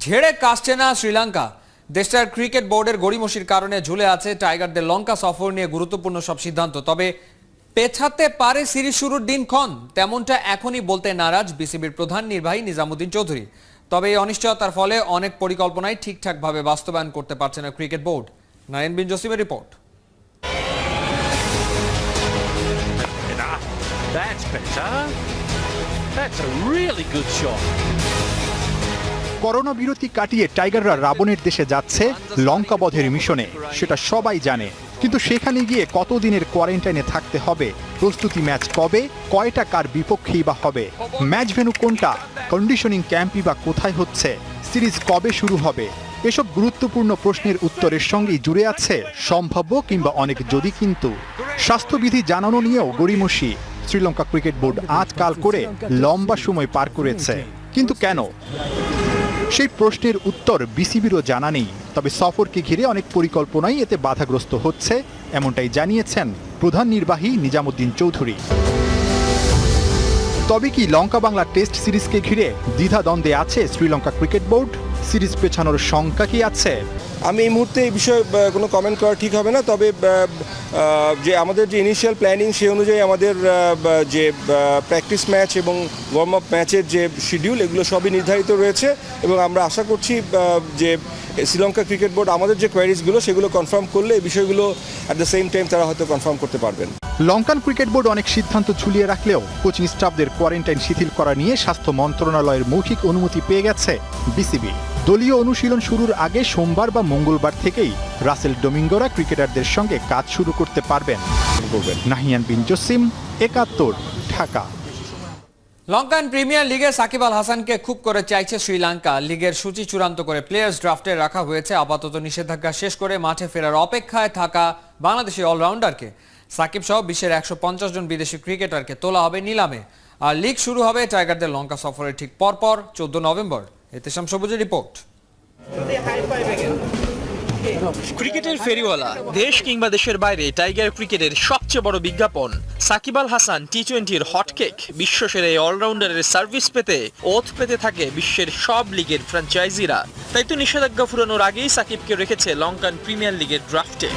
ঝেড়ে কাটছে না শ্রীলঙ্কা। দেশটার ক্রিকেট বোর্ডের গড়িমসির কারণে ঝুলে আছে টাইগারদের লঙ্কা সফর নিয়ে গুরুত্বপূর্ণ সব সিদ্ধান্ত। তবে পেছাতে পারে সিরিজ শুরুর দিনক্ষণ, তেমনটা এখনই বলতে নারাজ বিসিবির প্রধান নির্বাহী নিজামুদ্দিন চৌধুরী। তবে এই অনিশ্চয়তার ফলে অনেক পরিকল্পনাই ঠিকঠাকভাবে বাস্তবায়ন করতে পারছে না ক্রিকেট বোর্ড। নারায়ণ বিন জসিমের রিপোর্ট। করোনা বিরতি কাটিয়ে টাইগাররা রাবণের দেশে যাচ্ছে লঙ্কা বধের মিশনে, সেটা সবাই জানে। কিন্তু সেখানে গিয়ে কতদিনের কোয়ারেন্টাইনে থাকতে হবে, প্রস্তুতি ম্যাচ কবে, কয়টা কার বিপক্ষেই বা হবে, ম্যাচ ভেন্যু কোনটা, কন্ডিশনিং ক্যাম্পই বা কোথায় হচ্ছে, সিরিজ কবে শুরু হবে, এসব গুরুত্বপূর্ণ প্রশ্নের উত্তরের সঙ্গেই জুড়ে আছে সম্ভাব্য কিংবা অনেক যদি কিন্তু। স্বাস্থ্যবিধি জানানো নিয়েও গড়িমসি। শ্রীলঙ্কা ক্রিকেট বোর্ড আজকাল করে লম্বা সময় পার করেছে, কিন্তু কেন? সেই প্রশ্নের উত্তর বিসিবিরও জানা নেই। তবে সফরকে ঘিরে অনেক পরিকল্পনাই এতে বাধাগ্রস্ত হচ্ছে, এমনটাই জানিয়েছেন প্রধান নির্বাহী নিজামুদ্দিন চৌধুরী। তবে কি লঙ্কা বাংলা টেস্ট সিরিজকে ঘিরে দ্বিধাদ্বন্দ্বে আছে শ্রীলঙ্কা ক্রিকেট বোর্ড? সিরিজ পেছানোর শঙ্কা কি আছে? আমি এই মুহূর্তে এই বিষয়ে কোনো কমেন্ট করা ঠিক হবে না। তবে যে আমাদের যে ইনিশিয়াল প্ল্যানিং সেই অনুযায়ী আমাদের যে প্র্যাকটিস ম্যাচ এবং ওয়ার্ম আপ ম্যাচের যে শিডিউল, এগুলো সবই নির্ধারিত রয়েছে এবং আমরা আশা করছি যে শ্রীলঙ্কা ক্রিকেট বোর্ড আমাদের যে কোয়ারিজগুলো সেগুলো কনফার্ম করলে এই বিষয়গুলো অ্যাট দ্য সেম টাইম তারা হয়তো কনফার্ম করতে পারবেন। লঙ্কান ক্রিকেট বোর্ড অনেক সিদ্ধান্ত ঝুলিয়ে রাখলেও কোচিং স্টাফদের কোয়ারেন্টাইন শিথিল করা নিয়ে স্বাস্থ্য মন্ত্রণালয়ের মৌখিক অনুমতি পেয়ে গেছে বিসিবি। দলীয় অনুশীলন শুরুর আগে সোমবার বা মঙ্গলবার থেকেই রাসেল ডোমিঙ্গোরা ক্রিকেটারদের সঙ্গে কাজ শুরু করতে পারবেন। নাহিয়ান বিন জসিম, ৭১, ঢাকা। লঙ্কান প্রিমিয়ার লিগে সাকিব আল হাসানকে খুব করে চাইছে শ্রীলঙ্কা। লিগের সূচি চূড়ান্ত করে প্লেয়ার্স ড্রাফটে রাখা হয়েছে। আপাতত নিষেধাজ্ঞা শেষ করে মাঠে ফেরার অপেক্ষায় থাকা বাংলাদেশি অলরাউন্ডারকে সাকিব সহ বিশ্বের ১৫০ জন বিদেশি ক্রিকেটারকে তোলা হবে নিলামে। আর লিগ শুরু হবে টাইগারদের লঙ্কা সফরের ঠিক পরপর ১৪ নভেম্বর। এতেশাম সবুজের রিপোর্ট। ক্রিকেটের ফেরিওয়ালা, দেশ কিংবা দেশের বাইরে টাইগার ক্রিকেটের সবচেয়ে বড় বিজ্ঞাপন সাকিব আল হাসান টি-20-র হটকেক। বিশ্বসেরা এই অলরাউন্ডারের সার্ভিস পেতে ওথ পেতে থাকে বিশ্বের সব লিগের ফ্র্যাঞ্চাইজিরা। তাই তো নিষেধাজ্ঞা ফুরানোর আগেই সাকিবকে রেখেছে লঙ্কান প্রিমিয়ার লিগের ড্রাফটে।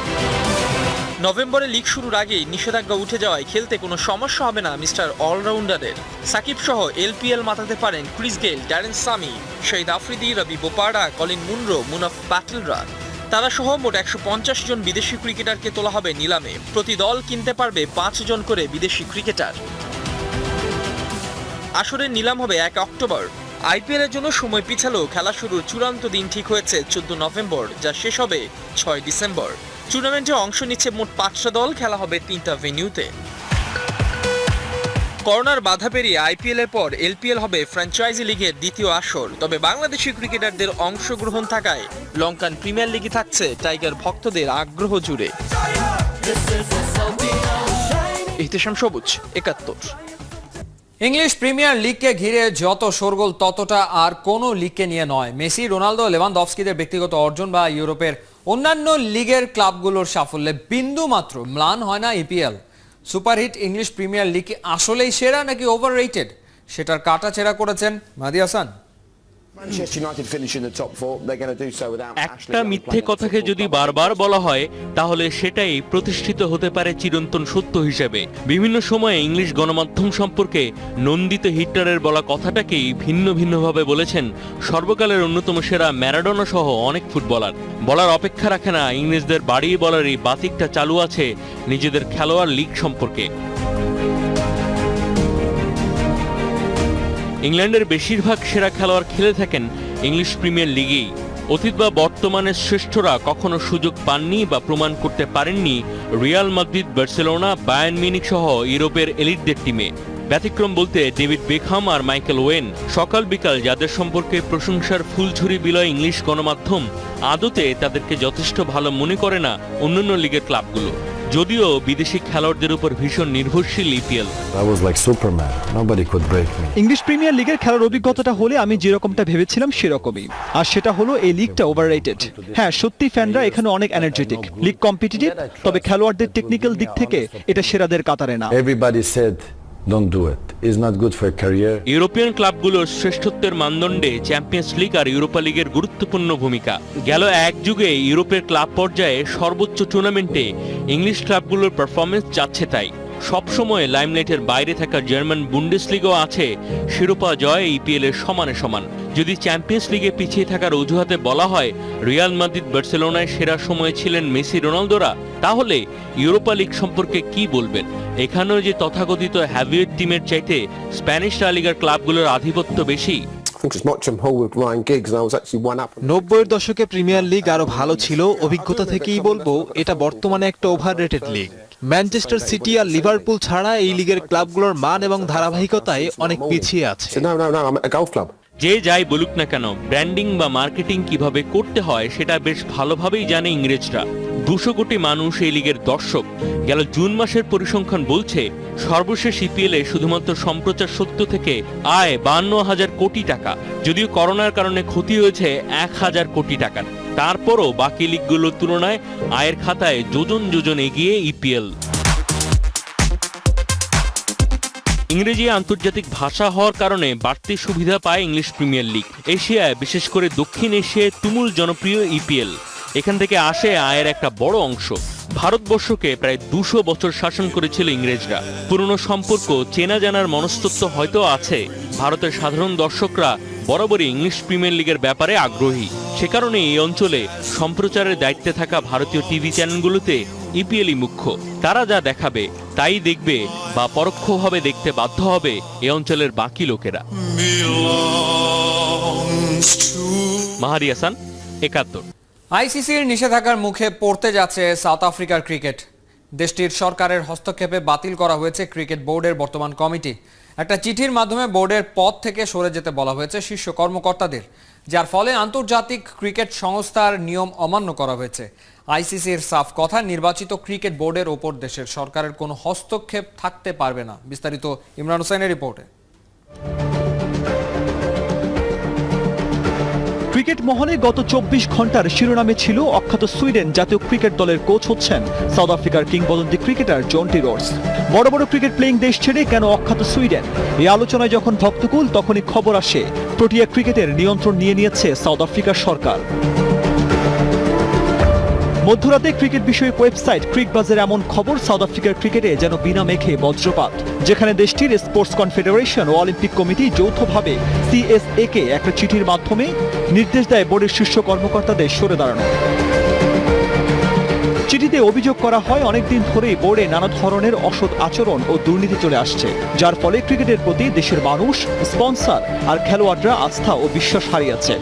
নভেম্বরে লিগ শুরুর আগেই নিষেধাজ্ঞা উঠে যাওয়ায় খেলতে কোনো সমস্যা হবে না মিস্টার অলরাউন্ডারের। সাকিব সহ এলপিএল মাতাতে পারেন ক্রিস গেইল, ড্যারেন সামি, শহীদ আফ্রিদি, রবি বোপারা, কলিন মুনরো, মুনাফ প্যাটেলরা। তারা সহ মোট ১৫০ জন বিদেশি ক্রিকেটারকে তোলা হবে নিলামে। প্রতি দল কিনতে পারবে ৫ জন করে বিদেশি ক্রিকেটার। আসরের নিলাম হবে ১ অক্টোবর। আইপিএল এর জন্য সময় পিছালেও খেলা শুরুর চূড়ান্ত দিন ঠিক হয়েছে ১৪ নভেম্বর, যা শেষ হবে ৬ ডিসেম্বর। টুর্নামেন্টে অংশ নিচ্ছে মোট ৫টা দল, খেলা হবে ৩টা ভেন্যুতে। করোনার বাধা পেরিয়ে আইপিএল এর পর এলপিএল হবে ফ্র্যাঞ্চাইজি লিগের দ্বিতীয় আসর। তবে বাংলাদেশি ক্রিকেটারদের অংশগ্রহণ থাকায় লঙ্কান প্রিমিয়ার লিগে থাকছে টাইগার ভক্তদের আগ্রহ জুড়ে। এতেশাম সবুজ, ৭১। ইংলিশ প্রিমিয়ার লিগকে ঘিরে যত শোরগোল ততটা আর কোনো লিগকে নিয়ে নয়। মেসি, রোনালদো, লেভানডস্কিদের ব্যক্তিগত অর্জন বা ইউরোপের অন্যান্য লিগের ক্লাবগুলোর সাফল্যে বিন্দু মাত্র ম্লান হয় না EPL. Superhit English premier league আসলেই সেরা নাকি ওভাররেটেড, সেটার কাটাছেঁড়া করেছেন মাহদী হাসান। একটা মিথ্যে কথাকে যদি বারবার বলা হয় তাহলে সেটাই প্রতিষ্ঠিত হতে পারে চিরন্তন সত্য হিসেবে। বিভিন্ন সময়ে ইংলিশ গণমাধ্যম সম্পর্কে নন্দিত হিটলারের বলা কথাটাকেই ভিন্ন ভিন্নভাবে বলেছেন সর্বকালের অন্যতম সেরা ম্যারাডোনা সহ অনেক ফুটবলার। বলার অপেক্ষা রাখে না ইংরেজদের বাড়িয়ে বলারই বাতিকটা চালু আছে নিজেদের খেলোয়াড় লিগ সম্পর্কে। ইংল্যান্ডের বেশিরভাগ সেরা খেলোয়াড় খেলে থাকেন ইংলিশ প্রিমিয়ার লিগেই। অতীত বা বর্তমানের শ্রেষ্ঠরা কখনো সুযোগ পাননি বা প্রমাণ করতে পারেননি Real Madrid, Barcelona, Bayern Munich সহ ইউরোপের এলিটদের টিমে। ব্যতিক্রম বলতে David Beckham R Michael when. সকাল বিকাল যাদের সম্পর্কে প্রশংসার ফুলঝুরি বিলয় ইংলিশ গণমাধ্যম, আদতে তাদেরকে যথেষ্ট ভালো মনে করে না অন্যান্য লিগের ক্লাবগুলো। যদিও বিদেশি খেলোয়াড়দের উপর ভীষণ নির্ভরশীল ইপিএল। ইংলিশ প্রিমিয়ার লিগের খেলার অভিজ্ঞতাটা হলে আমি যেরকমটা ভেবেছিলাম সেরকমই, আর সেটা হলো এই লিগটা ওভাররেটেড। হ্যাঁ, সত্যি ফ্যানরা এখানে অনেক এনার্জেটিক, লিগ কম্পিটিটিভ, তবে খেলোয়াড়দের টেকনিক্যাল দিক থেকে এটা সেরাদের কাতারে না। don't do it. It's not good for a career. European ক্লাবগুলোর শ্রেষ্ঠত্বের মানদণ্ডে চ্যাম্পিয়ন্স লিগ আর ইউরোপা লিগের গুরুত্বপূর্ণ ভূমিকা। গেল এক যুগে ইউরোপের ক্লাব পর্যায়ে সর্বোচ্চ টুর্নামেন্টে ইংলিশ ক্লাবগুলোর পারফরমেন্স যাচ্ছে তাই। সবসময় লাইমলাইটের বাইরে থাকা জার্মান বুন্ডেসলিগাও আছে শিরোপা জয় ইপিএল এর সমানে সমান। যদি চ্যাম্পিয়ন্স লিগে পিছিয়ে থাকার অজুহাতে বলা হয় রিয়াল মাদ্রিদ বার্সেলোনায় সেরা সময়ে ছিলেন মেসি রোনালদোরা, তাহলে ইউরোপা লিগ সম্পর্কে কি বলবেন? এখানেও যে তথাকথিত হ্যাভিওয়েট টিমের চাইতে স্প্যানিশ লা লিগার ক্লাবগুলোর আধিপত্য বেশি। 90-এর দশকে প্রিমিয়ার লিগ আরো ভালো ছিল, অভিজ্ঞতা থেকেই বলবো এটা বর্তমানে একটা ওভাররেটেড লিগ। ম্যানচেস্টার সিটি আর লিভারপুল ছাড়া এই লিগের ক্লাবগুলোর মান এবং ধারাবাহিকতায় অনেক পিছিয়ে আছে। যে যাই বলুক না কেন, ব্র্যান্ডিং বা মার্কেটিং কিভাবে করতে হয় সেটা বেশ ভালোভাবেই জানে ইংরেজরা। 200 কোটি মানুষ এই লিগের দর্শক। গেল জুন মাসের পরিসংখ্যান বলছে সর্বশেষ ইপিএল এ শুধুমাত্র সম্প্রচার সত্য থেকে আয় 52,000 কোটি টাকা। যদিও করোনার কারণে ক্ষতি হয়েছে 1,000 কোটি টাকার, তারপরও বাকি লিগগুলোর তুলনায় আয়ের খাতায় যোজন যোজন এগিয়ে ইপিএল। ইংরেজি আন্তর্জাতিক ভাষা হওয়ার কারণে বাড়তি সুবিধা পায় ইংলিশ প্রিমিয়ার লিগ। এশিয়ায়, বিশেষ করে দক্ষিণ এশিয়ায় তুমুল জনপ্রিয় ইপিএল। এখান থেকে আসে আয়ের একটা বড় অংশ। ভারতবর্ষকে প্রায় 200 বছর শাসন করেছিল ইংরেজরা। পুরনো সম্পর্ক, চেনা জানার মনস্তত্ত্ব হয়তো আছে। ভারতের সাধারণ দর্শকরা বরাবরই ইংলিশ প্রিমিয়ার লিগের ব্যাপারে আগ্রহী। সে কারণে এই অঞ্চলে সম্প্রচারের দায়িত্বে থাকা ভারতীয় টিভি চ্যানেলগুলোতে ইপিএলই মুখ্য। তারা যা দেখাবে তাই দেখবে বা পরোক্ষভাবে দেখতে বাধ্য হবে এ অঞ্চলের বাকি লোকেরা। মাহাদি হাসান, 71। আইসিসির নিষেধাজ্ঞার মুখে পড়তে যাচ্ছে সাউথ আফ্রিকার ক্রিকেট। দেশটির সরকারের হস্তক্ষেপে বাতিল করা হয়েছে ক্রিকেট বোর্ডের বর্তমান কমিটি। একটা চিঠির মাধ্যমে বোর্ডের পদ থেকে সরে যেতে বলা হয়েছে শীর্ষ কর্মকর্তাদের, যার ফলে আন্তর্জাতিক ক্রিকেট সংস্থার নিয়ম অমান্য করা হয়েছে। আইসিসির সাফ কথা, নির্বাচিত ক্রিকেট বোর্ডের ওপর দেশের সরকারের কোনো হস্তক্ষেপ থাকতে পারবে না। বিস্তারিত ইমরান হোসেনের রিপোর্টে। ক্রিকেট মহলে গত 24 ঘন্টার শিরোনামে ছিল অখ্যাত সুইডেন জাতীয় ক্রিকেট দলের কোচ হচ্ছেন সাউথ আফ্রিকার কিংবদন্তি ক্রিকেটার জন্টি রোডস। বড় বড় ক্রিকেট প্লেয়িং দেশ ছেড়ে কেন অখ্যাত সুইডেন? এই আলোচনায় যখন ভক্তকুল, তখনই খবর আসে প্রোটিয়া ক্রিকেটের নিয়ন্ত্রণ নিয়ে নিয়েছে সাউথ আফ্রিকার সরকার। মধ্যরাতে ক্রিকেট বিষয়ক ওয়েবসাইট ক্রিকবাজের এমন খবর, সাউথ আফ্রিকার ক্রিকেটে যেন বিনা মেঘে বজ্রপাত, যেখানে দেশটির স্পোর্টস কনফেডারেশন ও অলিম্পিক কমিটি যৌথভাবে সিএসএ কে একটা চিঠির মাধ্যমে নির্দেশ দেয় বোর্ডের শীর্ষ কর্মকর্তাদের সরে দাঁড়ানো। চিঠিতে অভিযোগ করা হয় অনেকদিন ধরেই বোর্ডে নানা ধরনের অসৎ আচরণ ও দুর্নীতি চলে আসছে, যার ফলে ক্রিকেটের প্রতি দেশের মানুষ, স্পন্সর আর খেলোয়াড়রা আস্থা ও বিশ্বাস হারিয়েছে।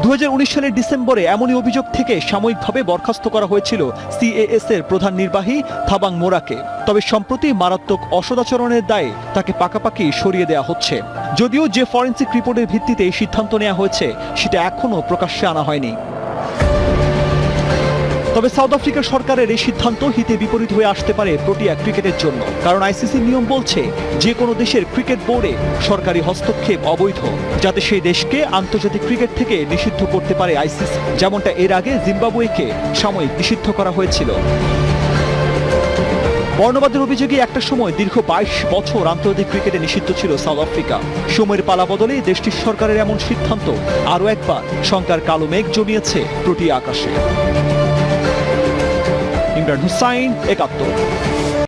2019 সালের ডিসেম্বরে এমনই অভিযোগ থেকে সাময়িকভাবে বরখাস্ত করা হয়েছিল সিএএস এর প্রধান নির্বাহী থাবাং মোরাকে। তবে সম্প্রতি মারাত্মক অসদাচরণের দায়ে তাকে পাকাপাকি সরিয়ে দেওয়া হচ্ছে। যদিও যে ফরেনসিক রিপোর্টের ভিত্তিতে এই সিদ্ধান্ত নেওয়া হয়েছে সেটা এখনো প্রকাশ্যে আনা হয়নি। তবে সাউথ আফ্রিকার সরকারের এই সিদ্ধান্ত হিতে বিপরীত হয়ে আসতে পারে প্রোটিয়া ক্রিকেটের জন্য, কারণ আইসিসির নিয়ম বলছে যে কোনো দেশের ক্রিকেট বোর্ডে সরকারি হস্তক্ষেপ অবৈধ, যাতে সেই দেশকে আন্তর্জাতিক ক্রিকেট থেকে নিষিদ্ধ করতে পারে আইসিসি, যেমনটা এর আগে জিম্বাবুয়েকে সাময়িক নিষিদ্ধ করা হয়েছিল। বর্ণবাদের অভিযোগে একটা সময় দীর্ঘ 22 বছর আন্তর্জাতিক ক্রিকেটে নিষিদ্ধ ছিল সাউথ আফ্রিকা। সময়ের পালা বদলে দেশটির সরকারের এমন সিদ্ধান্ত আরও একবার শঙ্কার কালো মেঘ জমিয়েছে প্রোটিয়া আকাশে। ইমরান হুসাইন, 71।